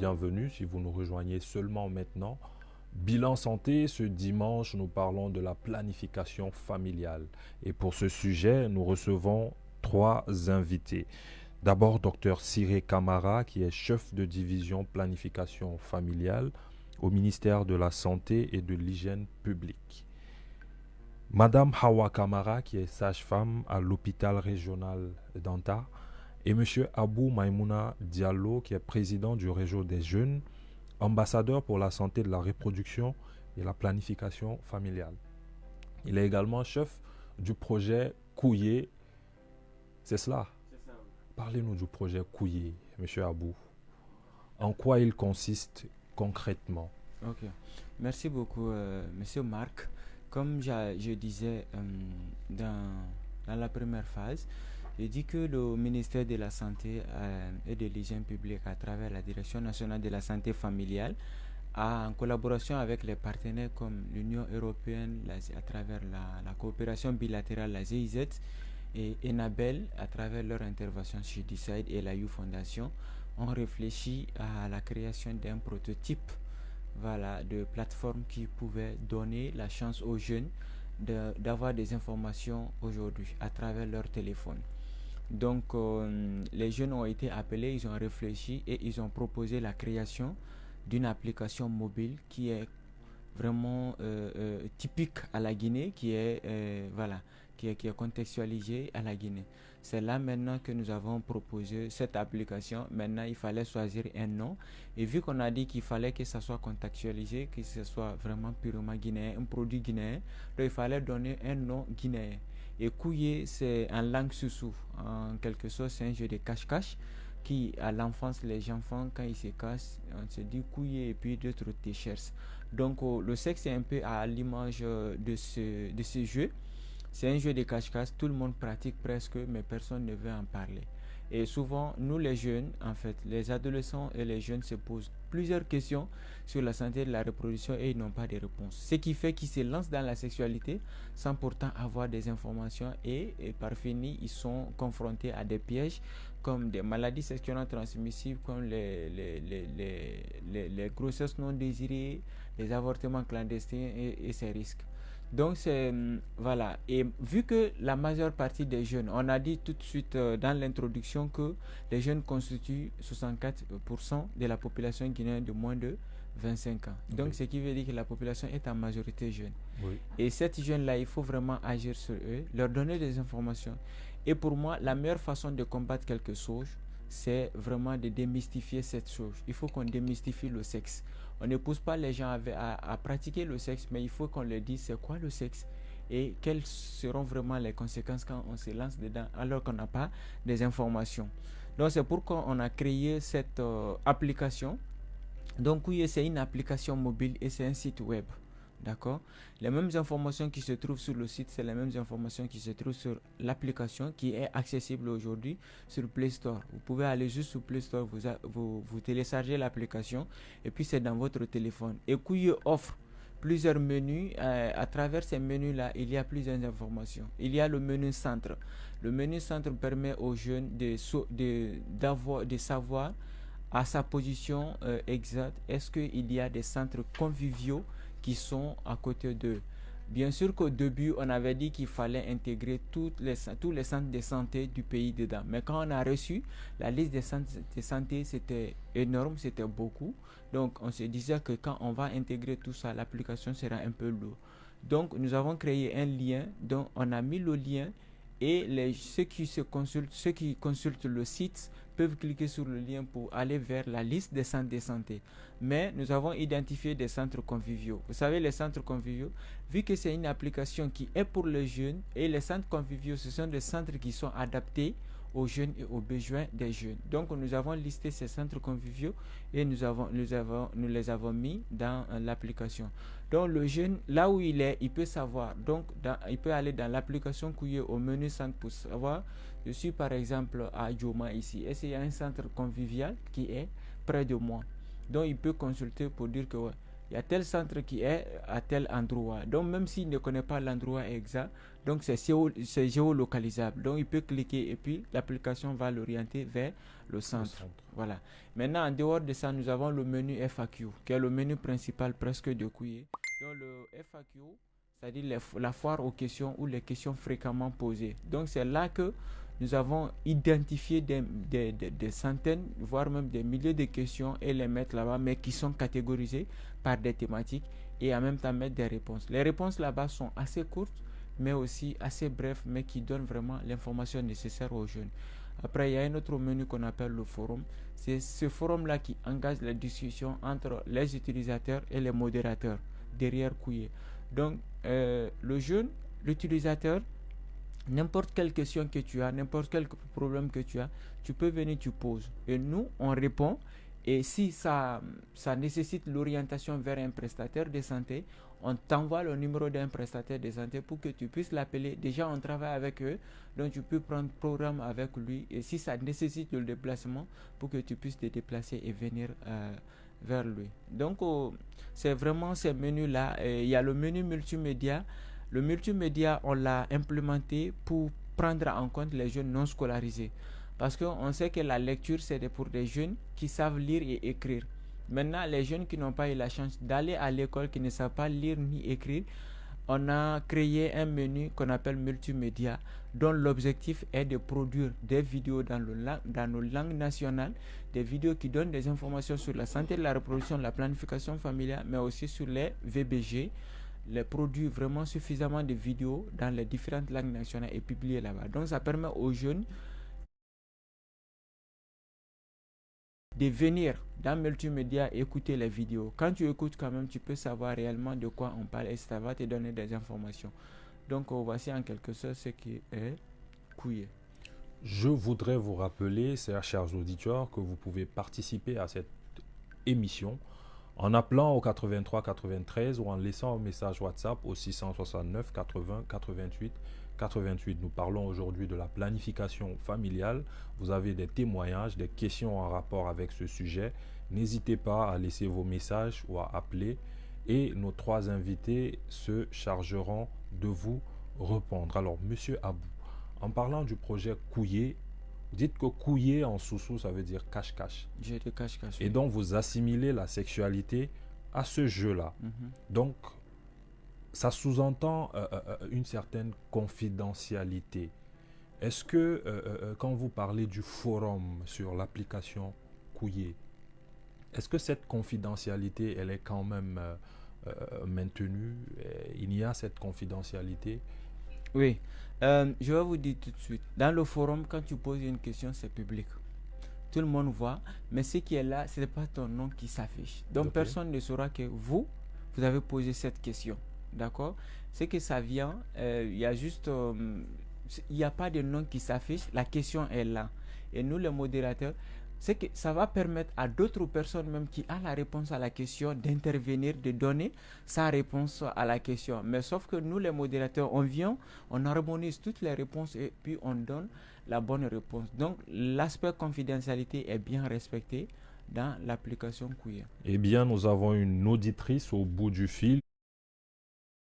bienvenue si vous nous rejoignez seulement maintenant. Bilan santé, ce dimanche, nous parlons de la planification familiale. Et pour ce sujet, nous recevons trois invités. D'abord, docteur Siré Camara, qui est chef de division planification familiale au ministère de la Santé et de l'Hygiène publique. Madame Hawa Camara, qui est sage-femme à l'hôpital régional d'Anta, et Monsieur Abou Maïmouna Diallo, qui est président du réseau des jeunes, ambassadeur pour la santé de la reproduction et la planification familiale. Il est également chef du projet Kouye. C'est cela? C'est ça, oui. Parlez-nous du projet Kouye, Monsieur Abou. En quoi il consiste concrètement? Ok. Merci beaucoup, Monsieur Marc. Comme je disais dans la première phase, je dis que le ministère de la Santé et de l'Hygiène publique, à travers la Direction nationale de la santé familiale, en collaboration avec les partenaires comme l'Union européenne, à travers la coopération bilatérale, la GIZ, et Enabel, à travers leur intervention chez Decide et la You Foundation, ont réfléchi à la création d'un prototype, voilà, de plateforme qui pouvait donner la chance aux jeunes d'avoir des informations aujourd'hui à travers leur téléphone. Donc, les jeunes ont été appelés, ils ont réfléchi et ils ont proposé la création d'une application mobile qui est vraiment typique à la Guinée, qui est contextualisée à la Guinée. C'est là maintenant que nous avons proposé cette application. Maintenant, il fallait choisir un nom. Et vu qu'on a dit qu'il fallait que ça soit contextualisé, que ce soit vraiment purement guinéen, un produit guinéen, donc il fallait donner un nom guinéen. Et Kouye, c'est en langue soussou. En quelque sorte, c'est un jeu de cache-cache qui, à l'enfance, les enfants, quand ils se cassent, on se dit Kouye et puis d'autres te cherchent. Donc, le sexe est un peu à l'image de ce jeu. C'est un jeu de cache-cache, tout le monde pratique presque, mais personne ne veut en parler. Et souvent, nous les jeunes, en fait, les adolescents et les jeunes se posent plusieurs questions sur la santé de la reproduction et ils n'ont pas de réponse. Ce qui fait qu'ils se lancent dans la sexualité sans pourtant avoir des informations et par fini, ils sont confrontés à des pièges comme des maladies sexuellement transmissibles, comme les grossesses non désirées, les avortements clandestins et ces risques. Donc voilà, et vu que la majeure partie des jeunes, on a dit tout de suite dans l'introduction que les jeunes constituent 64% de la population guinéenne de moins de 25 ans. Donc Oui. ce qui veut dire que la population est en majorité jeune. Oui. Et ces jeunes-là, il faut vraiment agir sur eux, leur donner des informations. Et pour moi, la meilleure façon de combattre quelque chose, c'est vraiment de démystifier cette chose. Il faut qu'on démystifie le sexe. On ne pousse pas les gens à pratiquer le sexe, mais il faut qu'on leur dise c'est quoi le sexe et quelles seront vraiment les conséquences quand on se lance dedans alors qu'on n'a pas des informations. Donc c'est pourquoi on a créé cette application. Donc oui, c'est une application mobile et c'est un site web. D'accord? Les mêmes informations qui se trouvent sur le site, c'est les mêmes informations qui se trouvent sur l'application qui est accessible aujourd'hui sur Play Store. Vous pouvez aller juste sur Play Store, vous téléchargez l'application et puis c'est dans votre téléphone. Et Kouye offre plusieurs menus. À travers ces menus-là, il y a plusieurs informations. Il y a le menu centre. Le menu centre permet aux jeunes de savoir à sa position exacte, est-ce qu'il y a des centres conviviaux qui sont à côté d'eux. Bien sûr qu'au début, on avait dit qu'il fallait intégrer tous les centres de santé du pays dedans. Mais quand on a reçu la liste des centres de santé, c'était énorme, c'était beaucoup. Donc, on se disait que quand on va intégrer tout ça, l'application sera un peu lourde. Donc, nous avons créé un lien, donc on a mis le lien et ceux qui consultent le site peuvent cliquer sur le lien pour aller vers la liste des centres de santé. Mais nous avons identifié des centres conviviaux. Vous savez, les centres conviviaux, vu que c'est une application qui est pour les jeunes, et les centres conviviaux, ce sont des centres qui sont adaptés aux jeunes et aux besoins des jeunes. Donc, nous avons listé ces centres conviviaux et nous les avons mis dans l'application. Donc, le jeune, là où il est, il peut savoir. Donc, il peut aller dans l'application Kouye au menu centre pour savoir. Je suis par exemple à Djoma ici. Est-ce qu'il y a un centre convivial qui est près de moi? Donc, il peut consulter pour dire que ouais, il y a tel centre qui est à tel endroit. Donc même s'il ne connaît pas l'endroit exact, donc c'est géolocalisable. Donc il peut cliquer et puis l'application va l'orienter vers le centre. Voilà. Maintenant, en dehors de ça, nous avons le menu FAQ, qui est le menu principal presque de Kouye. Donc le FAQ, c'est-à-dire la foire aux questions ou les questions fréquemment posées. Donc c'est là que nous avons identifié des centaines, voire même des milliers de questions et les mettre là-bas, mais qui sont catégorisées par des thématiques et en même temps mettre des réponses. Les réponses là-bas sont assez courtes, mais aussi assez brèves, mais qui donnent vraiment l'information nécessaire aux jeunes. Après, il y a un autre menu qu'on appelle le forum. C'est ce forum-là qui engage la discussion entre les utilisateurs et les modérateurs derrière Kouye. Donc, le jeune, l'utilisateur, n'importe quelle question que tu as, n'importe quel problème que tu as, tu peux venir, tu poses. Et nous, on répond. Et si ça nécessite l'orientation vers un prestataire de santé, on t'envoie le numéro d'un prestataire de santé pour que tu puisses l'appeler. Déjà, on travaille avec eux, donc tu peux prendre programme avec lui. Et si ça nécessite le déplacement, pour que tu puisses te déplacer et venir vers lui. Donc, c'est vraiment ces menus-là. Il y a le menu multimédia. Le multimédia, on l'a implémenté pour prendre en compte les jeunes non scolarisés. Parce qu'on sait que la lecture, c'est pour des jeunes qui savent lire et écrire. Maintenant, les jeunes qui n'ont pas eu la chance d'aller à l'école, qui ne savent pas lire ni écrire, on a créé un menu qu'on appelle multimédia, dont l'objectif est de produire des vidéos dans nos langues nationales, des vidéos qui donnent des informations sur la santé de la reproduction, la planification familiale, mais aussi sur les VBG, les produits vraiment suffisamment de vidéos dans les différentes langues nationales et publiées là-bas. Donc ça permet aux jeunes de venir dans multimédia écouter les vidéos. Quand tu écoutes quand même, tu peux savoir réellement de quoi on parle et ça va te donner des informations. Donc voici en quelque sorte ce qui est Kouye. Je voudrais vous rappeler, chers auditeurs, que vous pouvez participer à cette émission en appelant au 83 93 ou en laissant un message WhatsApp au 669 80 88 88. Nous parlons aujourd'hui de la planification familiale. Vous avez des témoignages, des questions en rapport avec ce sujet. N'hésitez pas à laisser vos messages ou à appeler et nos trois invités se chargeront de vous répondre. Alors, Monsieur Abou, en parlant du projet Kouye, vous dites que Kouye en Soussou, ça veut dire cache-cache. Jeu de cache-cache. Et donc, vous assimilez la sexualité à ce jeu-là. Donc, ça sous-entend une certaine confidentialité. Est-ce que, quand vous parlez du forum sur l'application Kouye, est-ce que cette confidentialité, elle est quand même maintenue? Il y a cette confidentialité? Oui. Je vais vous dire tout de suite. Dans le forum, quand tu poses une question, c'est public. Tout le monde voit, mais ce qui est là, ce n'est pas ton nom qui s'affiche. Donc, personne ne saura que vous avez posé cette question. D'accord? C'est que ça vient, il y a juste, il n'y a pas de nom qui s'affiche, la question est là. Et nous, les modérateurs, c'est que ça va permettre à d'autres personnes même qui ont la réponse à la question d'intervenir, de donner sa réponse à la question. Mais sauf que nous, les modérateurs, on vient, on harmonise toutes les réponses et puis on donne la bonne réponse. Donc, l'aspect confidentialité est bien respecté dans l'application Kouye. Eh bien, nous avons une auditrice au bout du fil.